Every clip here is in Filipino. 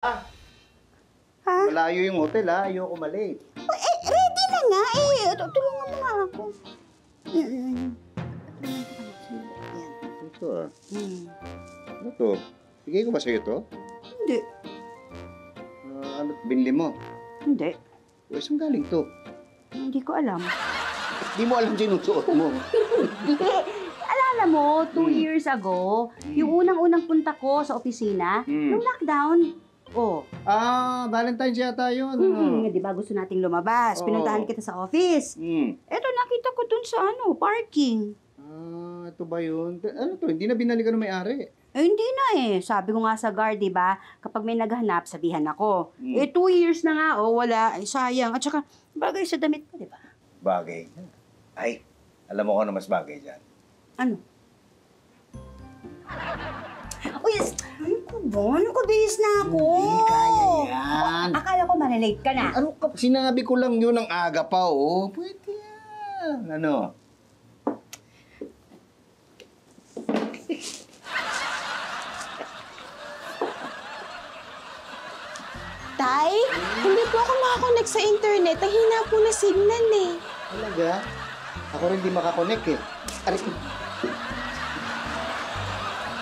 Ah, Ha? malayo yung hotel ayoko malate. Ready na nga eh. Tulungan mo nga ako. Yan. Ito Hmm. Ano to? Bigay ko ba sa'yo to? Hindi. Ano binili mo? Hindi. O, saan galing to? Hindi ko alam. Di mo alam sinusuot mo. Alala mo, 2 years ago, yung unang-unang punta ko sa opisina, nung lockdown, Valentine's yata yun. di ba gusto nating lumabas? Oo. Pinuntahan kita sa office. Eto, nakita ko dun sa parking. Ito ba yun? Ano to? Hindi na binalikan ng may-ari. Hindi na eh. Sabi ko nga sa guard, di ba? Kapag may naghahanap, sabihan ako. 2 years na nga, wala. Ay, sayang. At saka, bagay sa damit ko, di ba? Bagay. Ay, alam mo ko na mas bagay dyan. Ano? Uy, ano ko ba? Ano ko, bihis na ako? Hindi kaya yan. Akala ko malilate ka na. Ano ka? Sinabi ko lang yun ang aga pa, oh. Pwede yan. Ano? Tay, hindi po ako makakonect sa internet. Ang hina po na signal eh. Talaga? Ako rin di makakonek eh. Aray.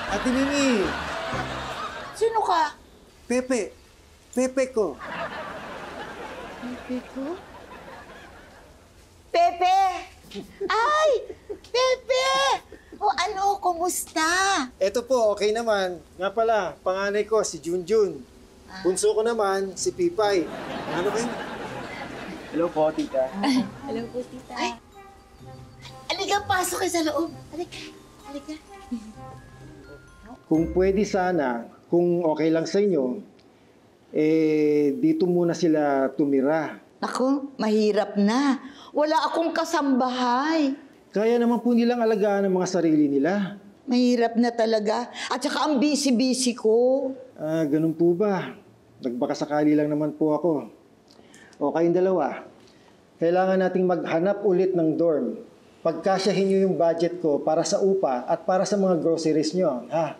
Ate Mimi, Sino ka? Pepe. Pepe ko. Pepe! Ay! Pepe! O ano, kumusta? Eto po, okay naman. Nga pala, panganay ko si Junjun. Bunso ko naman, si Pipay. Ano kayo? Hello po, tita. Hello po, tita. Ay! Halika, pasok kayo sa loob. Halika, halika. Kung pwede sana, kung okay lang sa inyo, dito muna sila tumira. Naku, mahirap na. Wala akong kasambahay. Kaya naman po nilang alagaan ang mga sarili nila. Mahirap na talaga. At saka ang busy-busy ko. Ganun po ba? Nagbakasakali lang naman po ako. O kayong dalawa, kailangan nating maghanap ulit ng dorm. Pagkasyahin nyo yung budget ko para sa upa at para sa mga groceries nyo, ha?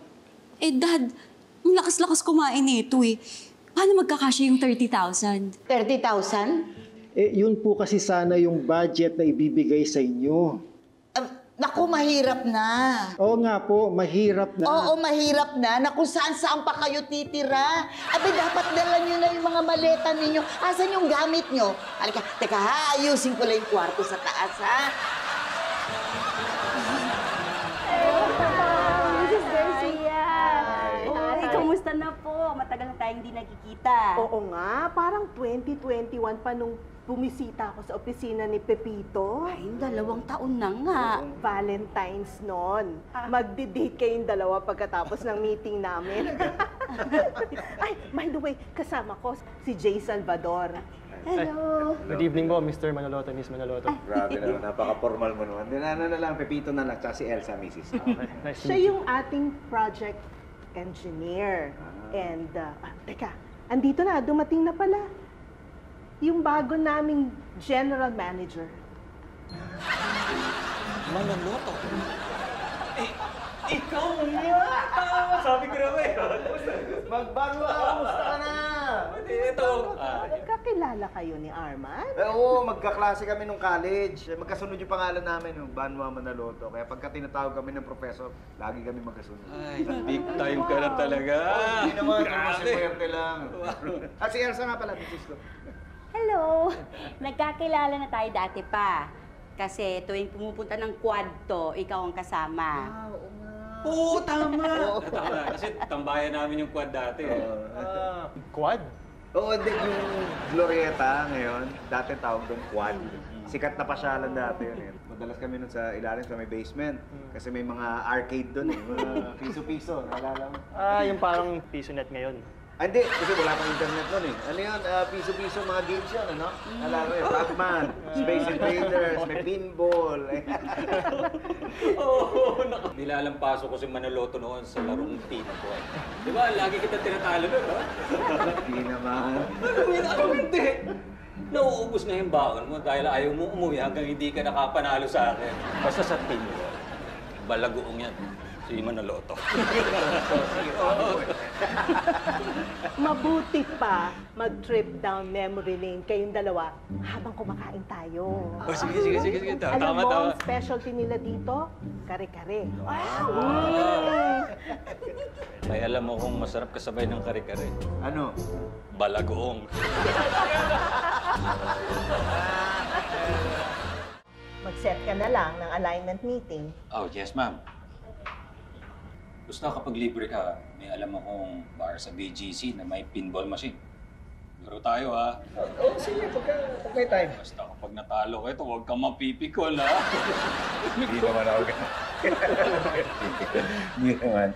Eh, Dad, ang lakas-lakas kumain nito eh. Paano magkakasya yung 30,000? 30,000? Yun po kasi sana yung budget na ibibigay sa inyo. Naku, mahirap na. Oo nga po, mahirap na. Oo, mahirap na. Naku, saan pa kayo titira? Abi, dapat dala nyo na yung mga maleta ninyo. Asan yung gamit nyo? Halika, teka ha, ayusin ko lang yung kwarto sa taas, ha? Mrs. Garcia! Hi, kamusta na po? Matagal na tayong hindi nagkikita. Oo nga, parang 2021 pa nung bumisita ako sa opisina ni Pepito. Ay, 2 taon na nga. Valentine's noon. Magdi-date kayong dalawa pagkatapos ng meeting namin. Ay, by the way, kasama ko si Jay Salvador. Hello! Good evening po, Mr. Manaloto, Miss Manaloto. Grabe naman, napaka-formal mo naman. Ano na lang, Pepito na lang, tsaka si Elsa, Mrs. Okay, nice to Siya meet you. yung ating project engineer. And, teka, andito na, dumating na pala. Yung bago naming general manager. Manaloto? Ikaw nga! Sabi ko na ba yun? Magbago ka, kamusta ka na? Ito. Nagkakilala kayo ni Arman? Oo, magkaklase kami nung college. Magkasunod yung pangalan namin, yung Banwa Manaloto. Kaya pagka tinatawag kami ng professor, lagi kami magkasunod. Ay, big time ka na talaga. Hindi naman, Grabe. kasi puwerte lang. At si Elsa nga pala, misis ko. Hello! Nagkakilala na tayo dati pa. Kasi tuwing pumupunta ng quad to, ikaw ang kasama. Oo, tama. Tama, kasi tambayan namin yung quad dati. Quad? Oo, hindi, yung Glorieta ngayon, dati tawag doon quad. Sikat na pasyalan dati yun eh. Madalas kami nun sa ilalim sa may basement. Kasi may mga arcade doon eh, mga piso-piso, naalala mo? Yung parang piso net ngayon. Hindi, kasi wala pang internet nun eh. Ano yun, piso-piso mga games yun, ano? Naalala mo yun, Pac-Man, Space Invaders, may pinball. Oo, nilalampaso ko si Manaloto noon sa larong pinball. Di ba, lagi kita tinatalo nun, ha? Hindi naman. Ako hindi. Nauubos na yung baon mo dahil ayaw mo umuwi hanggang hindi ka nakapanalo sa akin. Basta sa pinball, balagoong yan. Si Manaloto. Mabuti pa mag-trip down memory lane kayong dalawa habang kumakain tayo. Oh, sige. Alam Tama. mo, ang specialty nila dito, kare-kare. Ay, alam mo kung masarap kasabay ng kare-kare. Ano? Balagoong. Mag-set ka na lang ng alignment meeting. Oh, yes, ma'am. Basta kapag libre ka, may alam akong bar sa BGC na may pinball machine. Laro tayo, ha? Oo, sige. Pag may time. Basta kapag natalo ka ito, huwag kang mapipikol, ha? Hindi naman ako ganun. Hindi naman.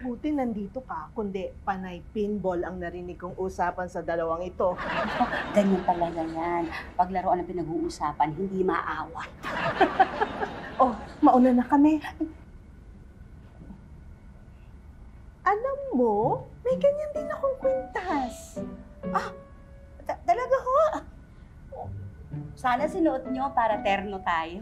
Buti nandito ka, kundi panay pinball ang narinig kong usapan sa dalawang ito. Ganyan talaga yan. Paglaruan ang pinag-uusapan, hindi maawat. Oh, mauna na kami. Alam mo, may ganyan din akong kwintas. Talaga ho? Sana sinuot nyo para terno tayo.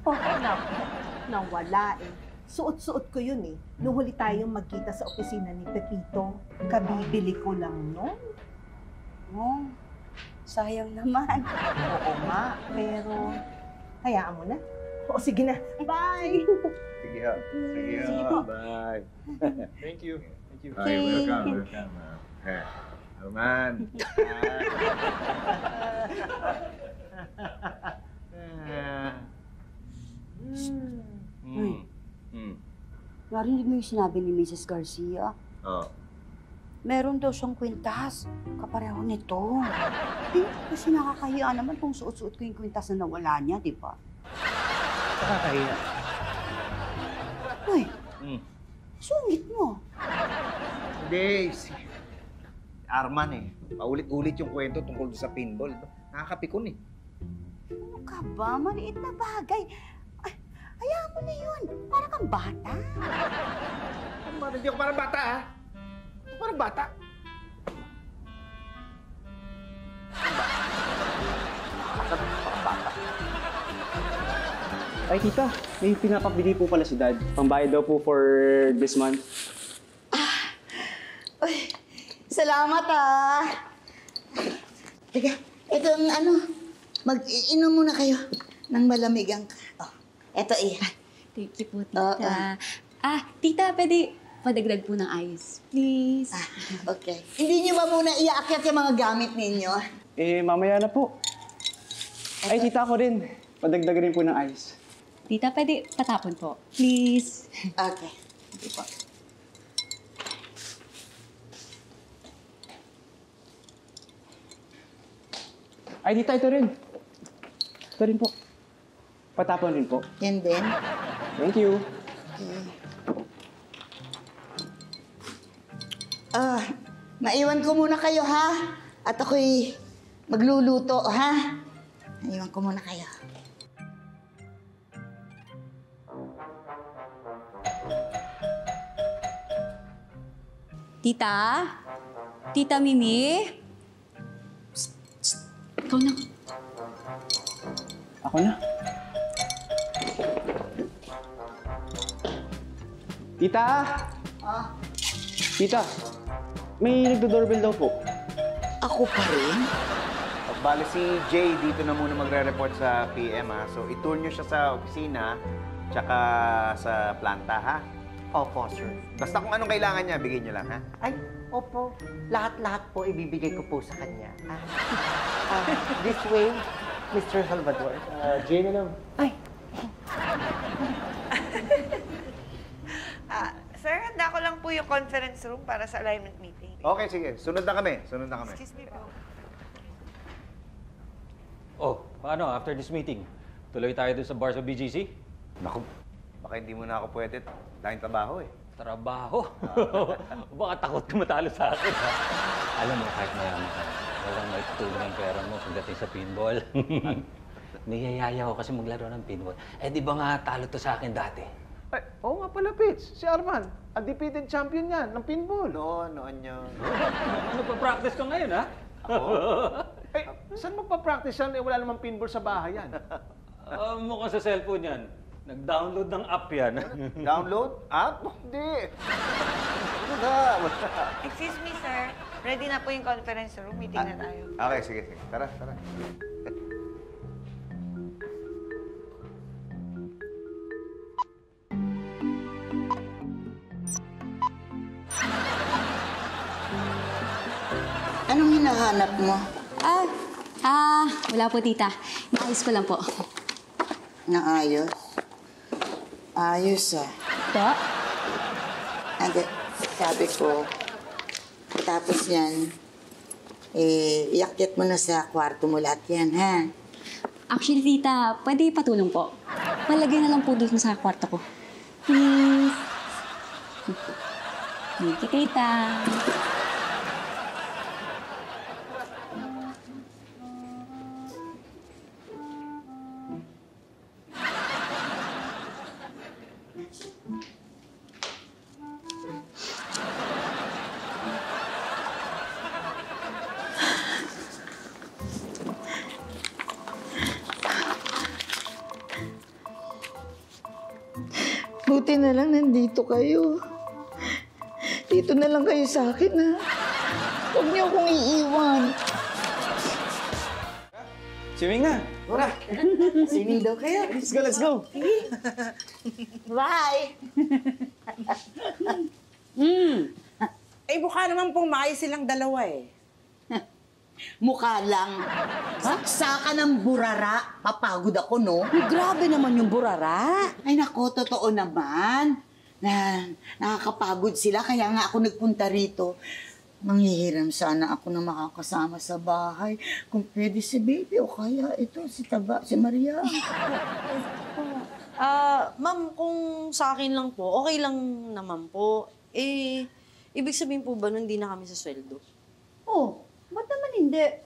Nawala eh. Suot-suot ko yun eh. Nung huli tayong magkita sa opisina ni Pepito, kabibili ko lang nun. Oh, sayang naman. Oo nga, pero hayaan mo na. O sige na. Bye! Sige ha. Sige po. Bye. Thank you. Ay, welcome. Roman. Narinig mo yung sinabi ni Mrs. Garcia? Oh. Meron daw siyang kwintas. Kapareho nito. Eh, kasi nakakahiya naman kung suot-suot ko yung kwintas na nawala niya, di ba? Nakakahiya. Uy, sungit mo. Hindi. Arman eh. Paulit-ulit yung kwento tungkol sa pinball. Nakakapikon eh. Ano ka ba? Maliit na bagay. Ay, hayaan mo na yun. Para kang bata. Arman, hindi ako parang bata ha. Parang bata. Ay, tita, may pinapabili po pala si Dad. Pambayad daw po for this month. Uy, salamat ah. Teka, ito ang ano, mag-inom muna kayo ng malamigang. Oh, eto eh. Thank you po, tita. Tita, pwede padagdag po ng ice, please. Okay. Hindi niyo ba muna iaakyat yung mga gamit ninyo? Mamaya na po. Ay, tita ko rin. Padagdag rin po ng ice. Tita, pwede patapon po, please. Okay. Hindi po. Ay, tita, ito rin. Ito rin po. Patapon rin po. Yan din. Thank you. Maiwan ko muna kayo ha. At ako'y magluluto ha. Maiwan ko muna kayo. Tita? Tita Mimi? Psst, psst. Ikaw na. Ako na. Tita! Tita, may nagdo-doorbell daw po. Ako pa rin? Bale si Jay dito na muna magre-report sa PM ha. So i-tour nyo siya sa opisina tsaka sa planta ha. Opo, sir. Basta kung anong kailangan niya, bigyan nyo lang ha. Ay, opo. Lahat-lahat po ibibigay ko po sa kanya. This way, Mr. Salvador. Jay na lang. Ay, Sir, handa ko lang po yung conference room para sa alignment meeting. Okay, sige. Sunod na kami. Sunod na kami. Excuse me po. Oh, paano? After this meeting, tuloy tayo dun sa bar sa BGC? Naku, baka hindi mo na ako pwede. Tayong trabaho eh. Trabaho? Baka takot ka matalo sa akin, ha? Alam mo, kahit mayaman ka, walang maitutulong ang pera mo pagdating sa pinball. Niyayaya ko kasi maglaro ng pinball. Eh, di ba nga talo to sa akin dati? Ay, oo nga pala, Pitch. Si Arman, undefeated champion yan ng pinball. Noon yun. Ano pa practice ka ngayon, ha? Ako? Eh, saan magpa-practice yan? Eh, wala namang pinball sa bahay yan. Mukhang sa cellphone yan. Nag-download ng app yan. Download? App? Hindi. Wala. Excuse me, sir. Ready na po yung conference room. Meeting na tayo. Okay, sige. Tara. Anong hinahanap mo? Wala po, tita. Naayos ko lang po. Naayos? Ayos ah. Po? Hindi, sabi ko, tapos yan, iakyat mo na sa kwarto mo lahat yan, ha? Actually, tita, pwede patulong po. Palagay na lang po dito sa kwarto ko. Please. Thank you, tita. Buti na lang nandito kayo. Dito na lang kayo sa akin, ha? Huwag niyo akong iiwan. Swimming na. Tara. Swimming daw kayo. Let's go. Bye! Eh, mukha naman pong maayos silang dalawa eh. Mukha lang. Saksakan ng burara. Papagod ako, no? Grabe naman yung burara. Ay, nako, totoo naman. Na nakakapagod sila, kaya nga ako nagpunta rito. Manghihiram sana ako na makakasama sa bahay. Kung pwede si baby o kaya ito, si Maria. Ma'am, kung sa akin lang po, okay lang naman po. Ibig sabihin po ba nun, hindi na kami sa sweldo? Oh, ba't naman hindi?